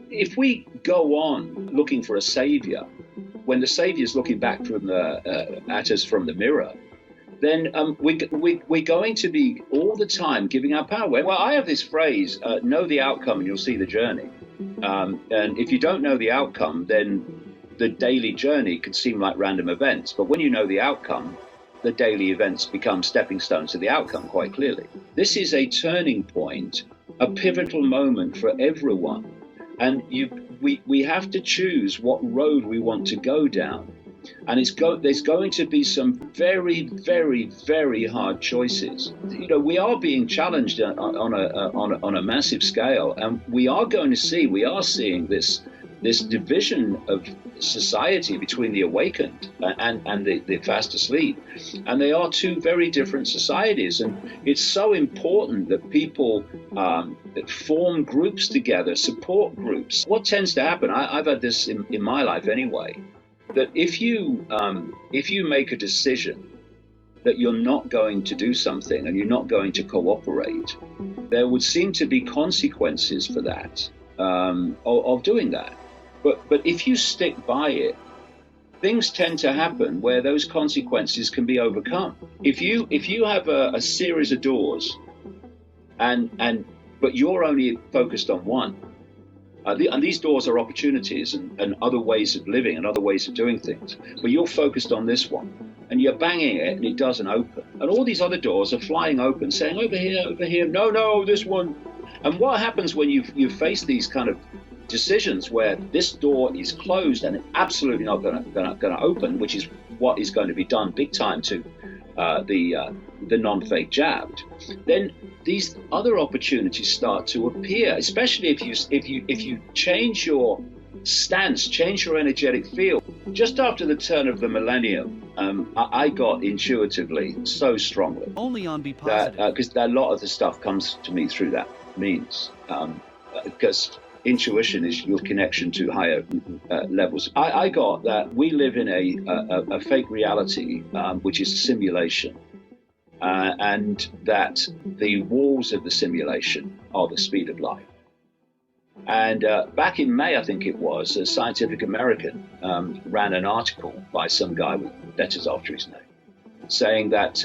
if we go on looking for a savior, when the savior's looking back from at us from the mirror, then we're going to be all the time giving our power away. Well, I have this phrase, know the outcome and you'll see the journey. And if you don't know the outcome, then the daily journey can seem like random events. But when you know the outcome, the daily events become stepping stones to the outcome quite clearly. This is a turning point, a pivotal moment for everyone. And we have to choose what road we want to go down. And there's going to be some very, very, very hard choices. We are being challenged on a massive scale, and we are seeing this division of society between the awakened and the fast asleep. And they are two very different societies. And it's so important that people form groups together, support groups. What tends to happen, I've had this in my life anyway, that if you make a decision that you're not going to do something and you're not going to cooperate, there would seem to be consequences for that, of doing that. But if you stick by it, things tend to happen where those consequences can be overcome. If you have a series of doors, but you're only focused on one, and these doors are opportunities and other ways of living and other ways of doing things, but you're focused on this one, and you're banging it and it doesn't open, and all these other doors are flying open, saying over here, no, this one. And what happens when you face these kind of decisions where this door is closed and it's absolutely not going to open, which is what is going to be done big time to the non-fake jabbed, then these other opportunities start to appear, especially if you change your stance, change your energetic field. Just after the turn of the millennium, I got intuitively so strongly only on Be Positive, because a lot of the stuff comes to me through that means, because intuition is your connection to higher levels. I got that we live in a fake reality, which is a simulation, and that the walls of the simulation are the speed of light. And back in May, I think it was, a Scientific American ran an article by some guy with letters after his name, saying that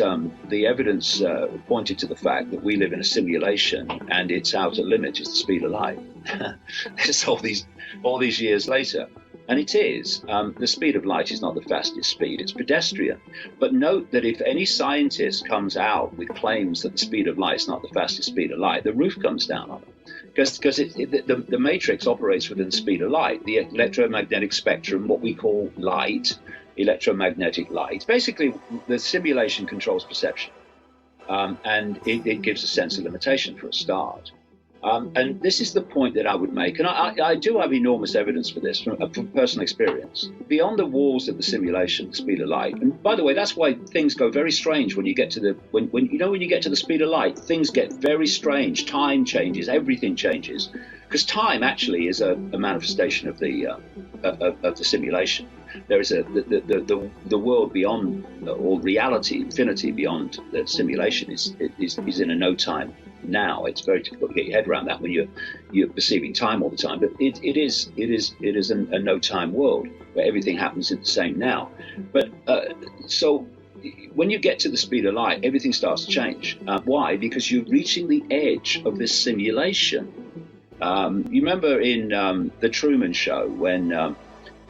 the evidence pointed to the fact that we live in a simulation and its outer limit is the speed of light. It's all these years later. And it is. The speed of light is not the fastest speed, it's pedestrian. But note that if any scientist comes out with claims that the speed of light is not the fastest speed of light, the roof comes down on them. Because the matrix operates within the speed of light, the electromagnetic spectrum, what we call light, electromagnetic light. Basically, the simulation controls perception, and it gives a sense of limitation for a start. And this is the point that I would make, and I do have enormous evidence for this from personal experience. Beyond the walls of the simulation, the speed of light, and by the way, that's why things go very strange when you get to when you get to the speed of light, things get very strange. Time changes, everything changes, because time actually is a manifestation of the simulation. There is the world beyond, or reality, infinity beyond the simulation is in a no time now. It's very difficult to get your head around that when you're perceiving time all the time. But it is a no time world where everything happens in the same now. But so when you get to the speed of light, everything starts to change. Why? Because you're reaching the edge of this simulation. You remember in the Truman Show when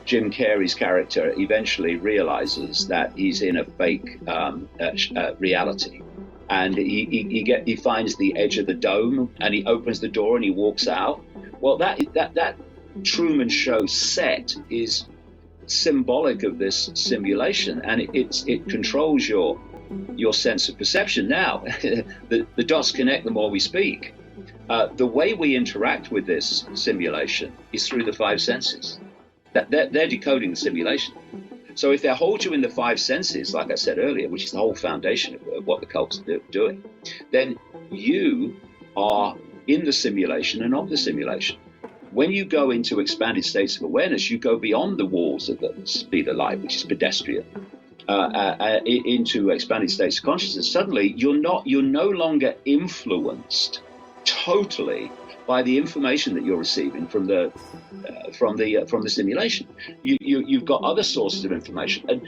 Jim Carrey's character eventually realizes that he's in a fake reality, and he finds the edge of the dome, and he opens the door and he walks out. Well, that Truman Show set is symbolic of this simulation, and it controls your sense of perception. Now, the dots connect the more we speak. The way we interact with this simulation is through the five senses. They're decoding the simulation. So if they hold you in the five senses, like I said earlier, which is the whole foundation of what the cult's doing, then you are in the simulation and of the simulation. When you go into expanded states of awareness, you go beyond the walls of the speed of light, which is pedestrian, into expanded states of consciousness. Suddenly, you're no longer influenced totally by the information that you're receiving from the simulation. You've got other sources of information, and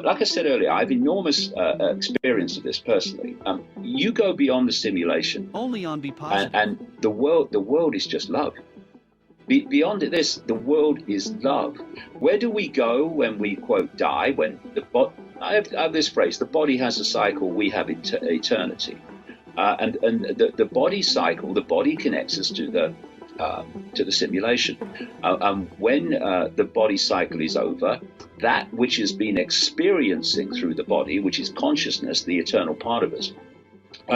like I said earlier, I have enormous experience of this personally. You go beyond the simulation, only on Be Positive, and the world is just love. Beyond this, the world is love. Where do we go when we, quote, die? When I have this phrase: the body has a cycle, we have eternity. And the body cycle, the body connects us to the simulation. And when the body cycle is over, that which has been experiencing through the body, which is consciousness, the eternal part of us,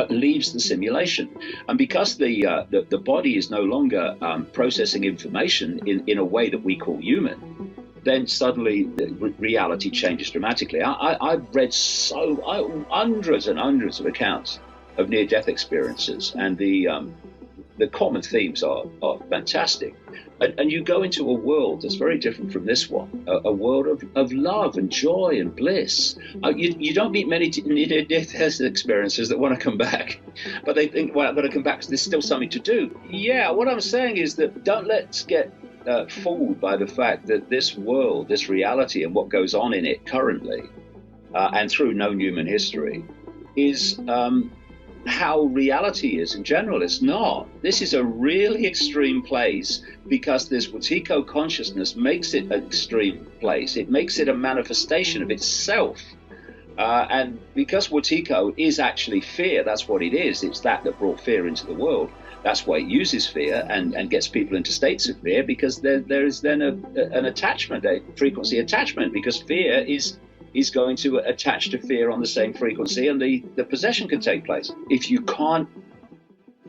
leaves the simulation. And because the body is no longer processing information in a way that we call human, then suddenly the reality changes dramatically. I've read hundreds and hundreds of accounts of near-death experiences, and the common themes are fantastic. And you go into a world that's very different from this one, a world of love and joy and bliss. You don't meet many near-death experiences that want to come back, but they think, well, I've got to come back because there's still something to do. Yeah, what I'm saying is that don't let's get fooled by the fact that this world, this reality, and what goes on in it currently, and through known human history, is how reality is in general. It's not. This is a really extreme place because this Wetiko consciousness makes it an extreme place. It makes it a manifestation of itself. And because Wetiko is actually fear, that's what it is. It's that brought fear into the world. That's why it uses fear and gets people into states of fear, because there is then an attachment, a frequency attachment, because fear is going to attach to fear on the same frequency, and the possession can take place. If you can't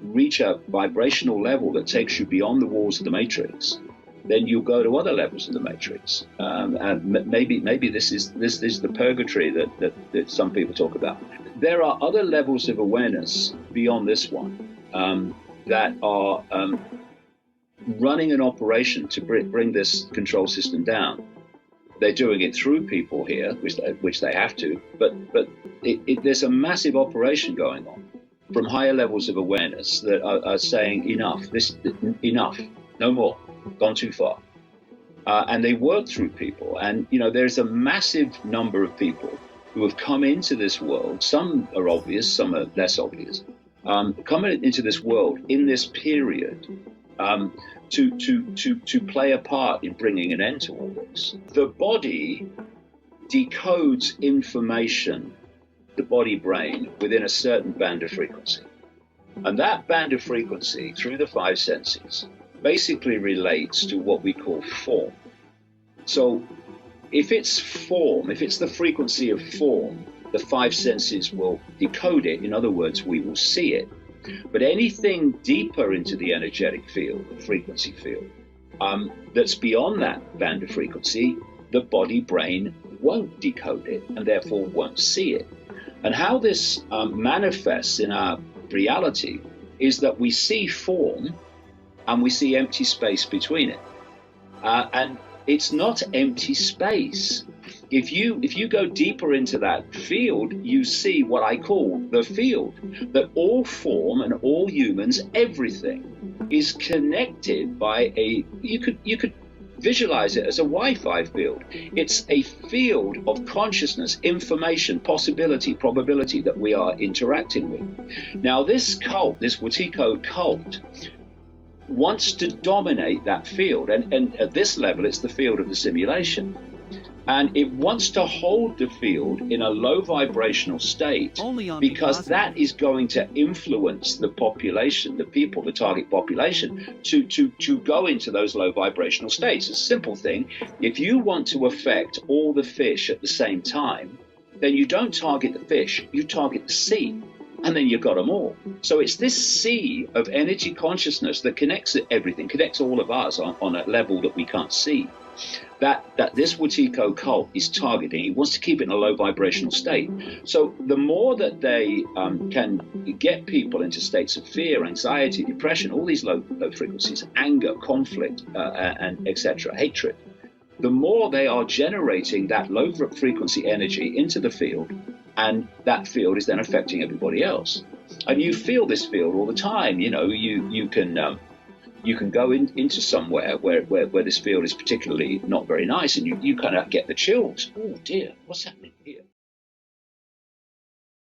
reach a vibrational level that takes you beyond the walls of the matrix, then you'll go to other levels of the matrix. And maybe this is the purgatory that some people talk about. There are other levels of awareness beyond this one that are running an operation to bring this control system down. They're doing it through people here, which they have to, but there's a massive operation going on from higher levels of awareness that are saying enough, enough, no more, gone too far. And they work through people, and there's a massive number of people who have come into this world. Some are obvious, some are less obvious. Coming into this world in this period to play a part in bringing an end to all this. The body decodes information, the body brain, within a certain band of frequency. And that band of frequency, through the five senses, basically relates to what we call form. So if it's form, if it's the frequency of form, the five senses will decode it. In other words, we will see it. But anything deeper into the energetic field, the frequency field, that's beyond that band of frequency, the body brain won't decode it and therefore won't see it. And how this manifests in our reality is that we see form and we see empty space between it. And it's not empty space. If you go deeper into that field, you see what I call the field, that all form and all humans, everything is connected by you could visualize it as a Wi-Fi field. It's a field of consciousness, information, possibility, probability that we are interacting with. Now this cult, this Wetiko cult, wants to dominate that field, and at this level it's the field of the simulation. And it wants to hold the field in a low vibrational state because that is going to influence the population, the people, the target population, to go into those low vibrational states. A simple thing, if you want to affect all the fish at the same time, then you don't target the fish, you target the sea. And then you've got them all. So it's this sea of energy consciousness that connects everything, connects all of us on a level that we can't see. That this Wetiko cult is targeting. It wants to keep it in a low vibrational state. So the more that they can get people into states of fear, anxiety, depression, all these low frequencies, anger, conflict, and etc., hatred, the more they are generating that low frequency energy into the field, and that field is then affecting everybody else. And you feel this field all the time. You can you can go into somewhere where this field is particularly not very nice, and you kind of get the chills. Oh dear, what's happening here?